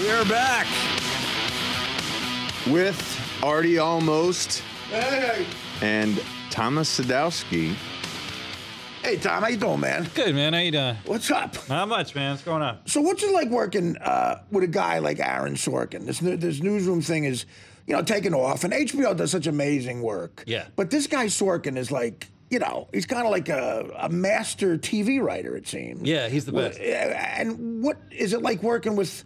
We are back with Artie Almost and Thomas Sadoski. Hey, Tom, how you doing, man? Good, man. How you doing? What's up? Not much, man. What's going on? So what's it like working with a guy like Aaron Sorkin? This newsroom thing is, taking off, and HBO does such amazing work. Yeah. But this guy Sorkin is like, he's kind of like a master TV writer, it seems. Yeah, he's the best. And what is it like working with,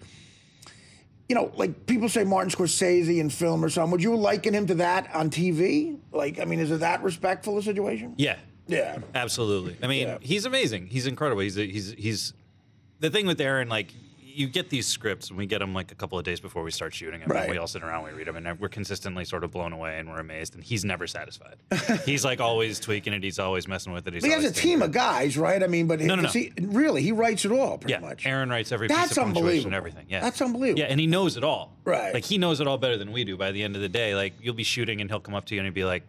like people say Martin Scorsese in film or something. Would you liken him to that on TV? Like, I mean, is it that respectful a situation? Yeah. Yeah. Absolutely. I mean, he's amazing. He's incredible. He's the thing with Aaron, like, you get these scripts and we get them like a couple of days before we start shooting them. Right. And we all sit around, we read them, and we're consistently sort of blown away and we're amazed. And he's never satisfied. He's like always tweaking it. He's always messing with it. He has a team of guys, right? I mean, but No. He writes it all pretty much. Aaron writes every piece of punctuation and everything. Yeah, that's unbelievable. Yeah, and he knows it all. Right. Like he knows it all better than we do. By the end of the day, like you'll be shooting and he'll come up to you and he'll be like,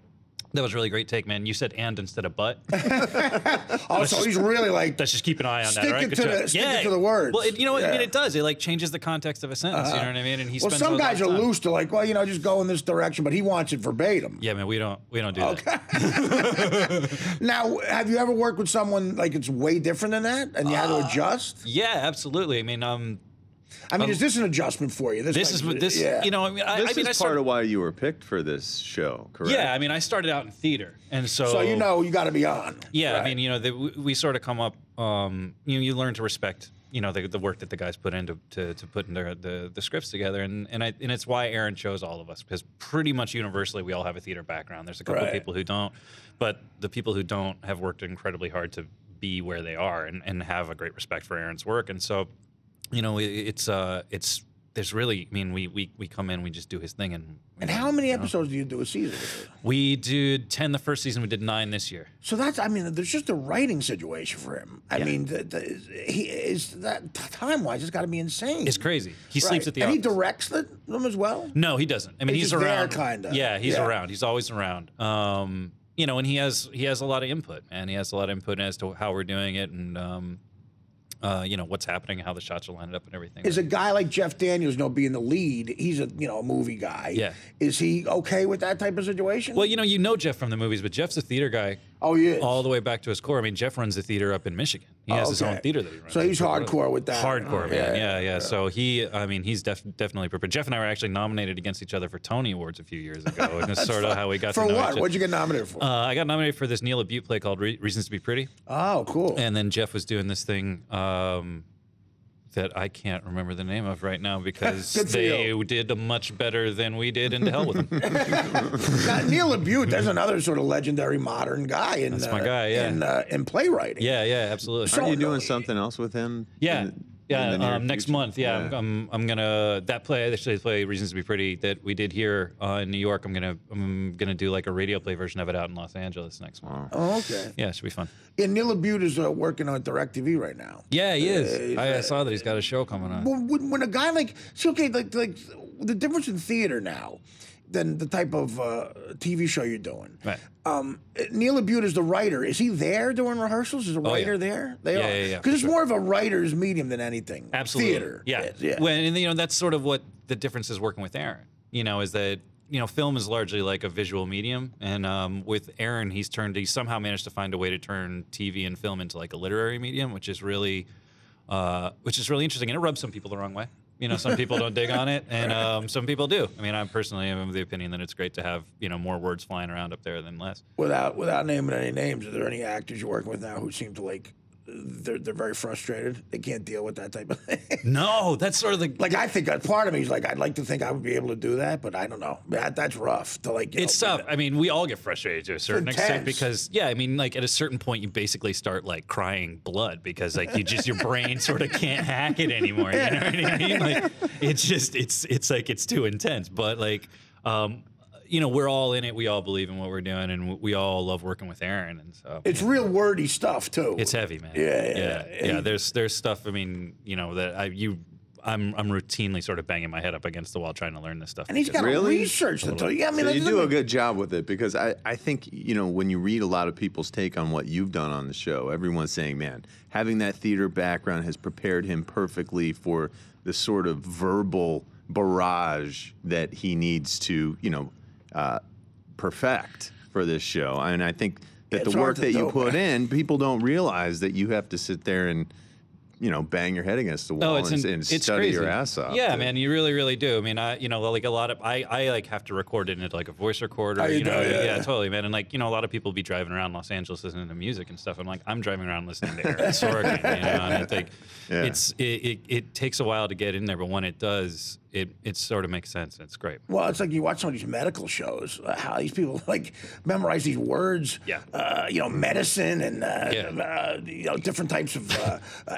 "That was a really great take, man. You said and instead of but." So he's really like. Let's just keep an eye on that, all right? Stick to the words. Well, I mean, it does. It like changes the context of a sentence. You know what I mean? And he spends some guys are time. loose to like, just go in this direction, but he wants it verbatim. Yeah, man, we don't do that. Now, have you ever worked with someone like it's way different than that, and you had to adjust? Yeah, absolutely. I mean, is this an adjustment for you? This is part of why you were picked for this show, correct? Yeah, I mean, I started out in theater, and so you got to be on. Yeah, right? I mean, we sort of come up. You learn to respect, the work that the guys put into to put into the scripts together, and it's why Aaron chose all of us, because pretty much universally we all have a theater background. There's a couple of people who don't, but the people who don't have worked incredibly hard to be where they are and have a great respect for Aaron's work, and so. There's really, I mean, we come in, we just do his thing. And how many episodes do you do a season? We did 10 the first season, we did 9 this year. So there's just a writing situation for him. I mean, time-wise, it's got to be insane. It's crazy. He sleeps at the office. And he directs them as well? No, he doesn't. I mean, he's around. There, kind of. Yeah, he's around. He's always around. And he has a lot of input, and he has a lot of input as to how we're doing it, and what's happening, how the shots are lined up and everything. Is a guy like Jeff Daniels, being the lead, he's a movie guy. Yeah. Is he okay with that type of situation? Well, you know Jeff from the movies, but Jeff's a theater guy. Oh, he is. All the way back to his core. I mean, Jeff runs the theater up in Michigan. He has his own theater that he runs. So he's hardcore with that. Hardcore, man. Yeah. So he's definitely prepared. Jeff and I were actually nominated against each other for Tony Awards a few years ago, and it's sort of how we got to know each other. For what? What'd you get nominated for? I got nominated for this Neil LaBute play called Reasons to Be Pretty. Oh, cool. And then Jeff was doing this thing that I can't remember the name of right now because they did much better than we did, and to hell with them. Now, Neil LaBute, there's another sort of legendary modern guy in, That's my guy, yeah. in playwriting. Yeah, absolutely. Are you doing something else with him? Yeah. Next future? month. Yeah, I'm gonna that play. Actually, play Reasons to Be Pretty that we did here in New York. I'm gonna do like a radio play version of it out in Los Angeles next month. Oh, okay. Yeah, it should be fun. And Neil LaBute is working on DirecTV right now. Yeah, he is. I saw that he's got a show coming on. When a guy like the difference in theater now than the type of TV show you're doing. Right. Neil LaBute is the writer. Is he there during rehearsals? Is a writer there? They are. Yeah. Because it's more of a writer's medium than anything. Absolutely. Theater. Yeah. Well, that's sort of what the difference is working with Aaron. Is that film is largely like a visual medium, and with Aaron, he's somehow managed to find a way to turn TV and film into like a literary medium, which is really interesting, and it rubs some people the wrong way. Some people don't dig on it, and some people do. I mean, I personally am of the opinion that it's great to have, more words flying around up there than less. Without naming any names, are there any actors you're working with now who seem to like they're very frustrated? They can't deal with that type of thing. No, that's sort of the like. I think part of me is like, I'd like to think I would be able to do that, but I don't know. That's rough to like. It's tough. I mean, we all get frustrated to a certain extent because, I mean, like at a certain point, you basically start like crying blood because like your brain sort of can't hack it anymore. You know what I mean? Like it's like it's too intense. But like, we're all in it. We all believe in what we're doing, and we all love working with Aaron. And so it's real wordy stuff too. It's heavy, man. Yeah. There's stuff. I mean, that I'm routinely sort of banging my head up against the wall trying to learn this stuff. And he's got to research the tool. Yeah, I mean, so you do a good job with it, because I think, you know, when you read a lot of people's take on what you've done on the show, everyone's saying, man, having that theater background has prepared him perfectly for the sort of verbal barrage that he needs to, you know, perfect for this show. And I think that the work that you put in, people don't realize that you have to sit there and, you know, bang your head against the wall and study your ass off. Yeah, man, you really, really do. I mean, you know, like a lot of, I like have to record it into like a voice recorder. You know, yeah, totally, man. And like, you know, a lot of people be driving around Los Angeles listening to music and stuff. I'm like, I'm driving around listening to Aaron Sorkin, you know, and I think it takes a while to get in there, but when it does, it sort of makes sense. It's great. Well, it's like you watch some of these medical shows, how these people like memorize these words. Yeah. You know, medicine and you know, different types of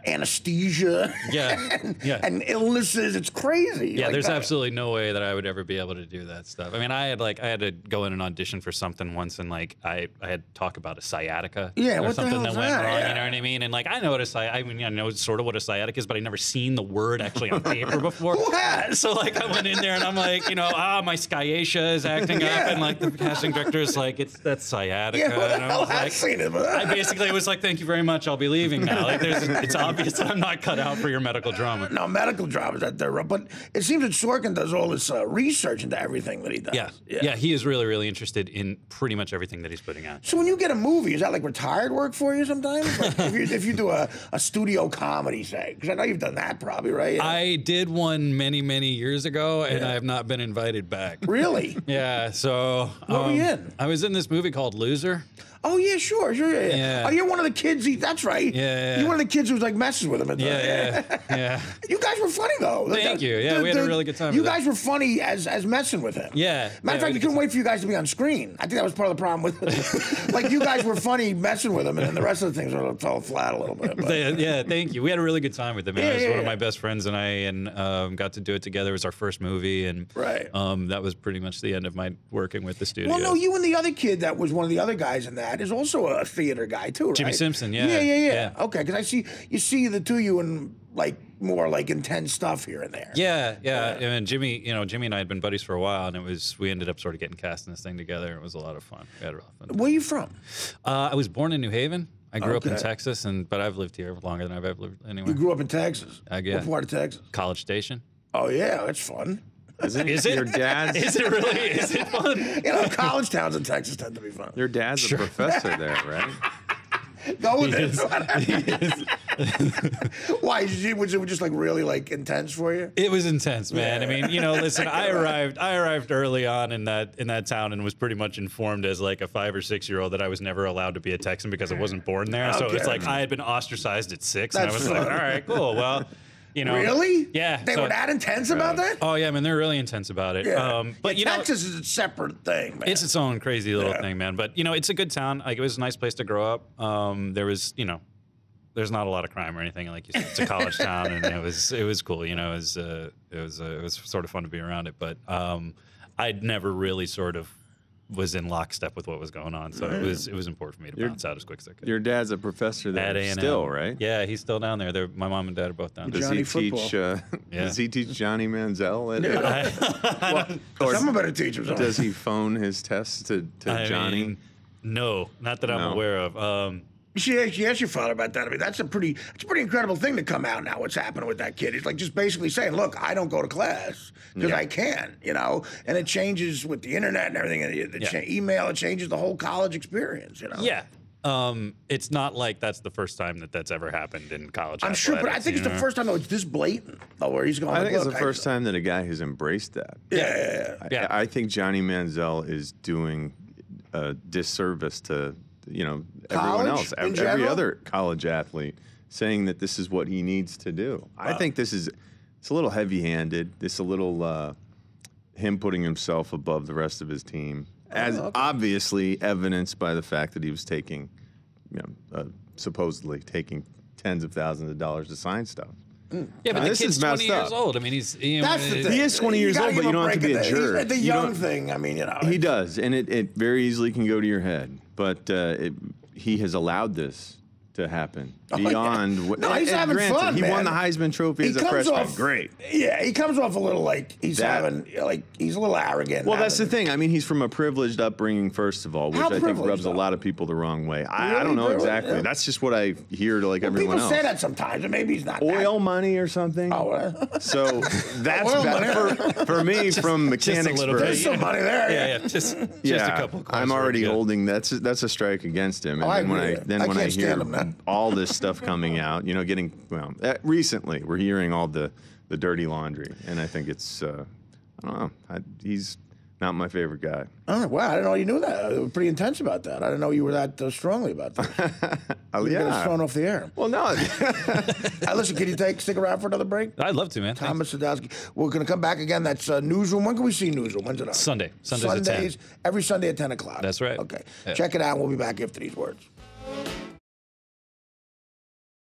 anesthesia. Yeah. And illnesses. It's crazy. Yeah, like there's that. absolutely no way that I would ever be able to do that stuff. I mean, I had to go in and audition for something once, and like I had to talk about a sciatica. Yeah, or what the something hell that is went that? wrong. Yeah. You know what I mean? And like I know what I mean, I know sort of what a sciatica is, but I'd never seen the word actually on paper before. Who has? So like I went in there and I'm like, you know, my sciatia is acting up, and like the casting director is like, that's sciatica. Yeah, what the and I hell? was I've like, seen it. But I basically was like, thank you very much, I'll be leaving now. Like it's obvious that I'm not cut out for your medical drama. no, medical dramas that they're but it seems that Sorkin does all this research into everything that he does. Yeah, he is really, really interested in pretty much everything that he's putting out. So when you get a movie, is that like retired work for you sometimes? Like if you do a studio comedy, say, because I know you've done that probably, right? I did one many, many years ago, and I have not been invited back. Really? Yeah, so... What were you in? I was in this movie called Loser. Oh, yeah, sure. Yeah. Oh, you're one of the kids. That's right. Yeah. You're one of the kids who was like messes with him. Yeah. You guys were funny, though. Thank you. Yeah, we had a really good time You with guys were funny as messing with him. Yeah. Matter of fact, you couldn't wait for you guys to be on screen. I think that was part of the problem with it. Like, you guys were funny messing with him, and then the rest of the things sort of fell flat a little bit. But. Yeah, thank you. We had a really good time with him. Man. Yeah, It was one of my best friends and I, and got to do it together. It was our first movie, and that was pretty much the end of my working with the studio. Well, no, you and the other kid that was one of the other guys in that is also a theater guy too, right? Jimmy Simpson, yeah. Yeah. Okay, because you see the two of you in like more like intense stuff here and there. Yeah. And Jimmy and I had been buddies for a while, and we ended up sort of getting cast in this thing together. It was a lot of fun. We had a lot of fun. Where are you from? I was born in New Haven. I grew up in Texas, but I've lived here longer than I've ever lived anywhere. You grew up in Texas? Yeah. What part of Texas? College Station. Oh, yeah, that's fun. Is it? Your dad's... Is it really? Is it fun? You know, college towns in Texas tend to be fun. Your dad's a professor there, right? Go with it. Why? Was it just like really like intense for you? It was intense, man. I mean, you know, listen, I arrived early on in that town and was pretty much informed as like a 5 or 6 year old that I was never allowed to be a Texan because I wasn't born there. So it's like I had been ostracized at 6, and I was like, all right, cool. Well, you know, really? Yeah. They were that intense about that? Oh yeah, man, they're really intense about it. Yeah. But you know, Texas is a separate thing, man. It's its own crazy little thing, man. But you know, it's a good town. Like it was a nice place to grow up. There was, you know, there's not a lot of crime or anything. Like you said, it's a college town, and it was cool. You know, it was sort of fun to be around it. But I'd never really sort of was in lockstep with what was going on, so it was important for me to bounce out as quick as I could. Your dad's a professor there At A&M. still, right? Yeah, he's still down there. My mom and dad are both down there. Does he teach? Does he teach Johnny Manziel? Someone better teach him something. Does he phone his tests to Johnny? mean, no, not that I'm aware of. She asked your father about that. I mean, it's a pretty incredible thing to come out now. What's happening with that kid? He's like just basically saying, "Look, I don't go to class because I can," you know. And it changes with the internet and everything. And email, it changes the whole college experience, you know. Yeah. It's not like that's the first time that's ever happened in college. I'm sure, but I think it's the first time though it's this blatant. Where he's going. I think it's the first time that a guy has embraced that. Yeah. I think Johnny Manziel is doing a disservice to everyone else, every other college athlete, saying that this is what he needs to do. I think it's a little heavy-handed. It's a little him putting himself above the rest of his team, as obviously evidenced by the fact that he was taking, supposedly taking tens of thousands of dollars to sign stuff. Yeah, but the kid's 20 years old. I mean, that's the thing. He is 20 years old, but you don't have to be a jerk. The young thing, I mean, you know. He does, and it very easily can go to your head. But he has allowed this to happen beyond what. No, he's having fun, He man. won the Heisman Trophy as a freshman. Great. Yeah, he comes off a little like he's having like he's a little arrogant. Well, that's the thing. I mean, he's from a privileged upbringing, first of all, which I think rubs a lot of people the wrong way. I don't know exactly. Yeah. That's just what I hear to like everyone people else. People say that sometimes, and maybe he's not. Oil money or something. Oh, so that's bad for me from Mechanicsburg. There's some money there. Yeah, just a couple. I'm already holding. That's a strike against him. And when I hear all this stuff coming out, you know, recently we're hearing all the dirty laundry, and I think it's I don't know. He's not my favorite guy. Oh, wow, I didn't know you knew that. You were pretty intense about that. I didn't know you were that strongly about that. Yeah, thrown off the air. Well, no. Listen, can you stick around for another break? I'd love to, man. Thomas Sadoski. We're going to come back again. That's Newsroom. When can we see Newsroom? When's it on? Sundays at 10. Every Sunday at 10 o'clock. That's right. Okay. Yeah. Check it out. We'll be back after these words.